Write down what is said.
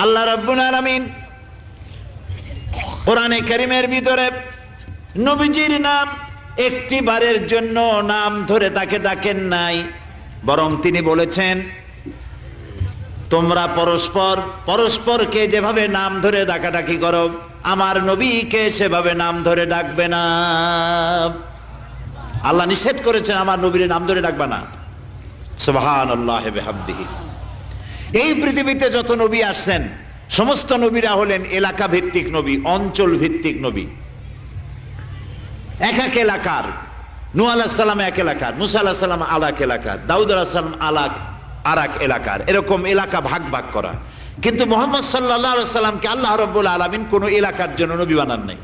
আল্লাহ রাব্বুল আলামিন কোরআনে কারীমের ভিতরে নবীজির নাম একটি বারের জন্য নাম ধরে তাকে ডাকেন নাই, বরং তিনি বলেছেন তোমরা পরস্পর পরস্পরকে যেভাবে নাম ধরে ডাকাডাকি করো আমার নবীকে সেভাবে নাম ধরে ডাকবে না। আল্লাহ নিষেধ করেছেন আমার নবীর নাম ধরে ডাকবে না। সুবহানাল্লাহি ওয়া বিহামদিহি। এই পৃথিবীতে যত নবী আসছেন সমস্ত নবীরা হলেন এলাকা ভিত্তিক নবী, অঞ্চল ভিত্তিক নবী। এক এক এলাকার, নূহ আলাইহিস সালাম এক এলাকার, মুসা আলাইহিস সালাম আলাক এলাকার, দাউদ আলাইহিস সালাম আরাক এলাকার, এরকম এলাকা ভাগ ভাগ করা। কিন্তু মুহাম্মদ সাল্লাল্লাহু আলাইহি ওয়াসাল্লামকে আল্লাহ রাব্বুল আলামিন কোন এলাকার জন্য নবী বানান নাই।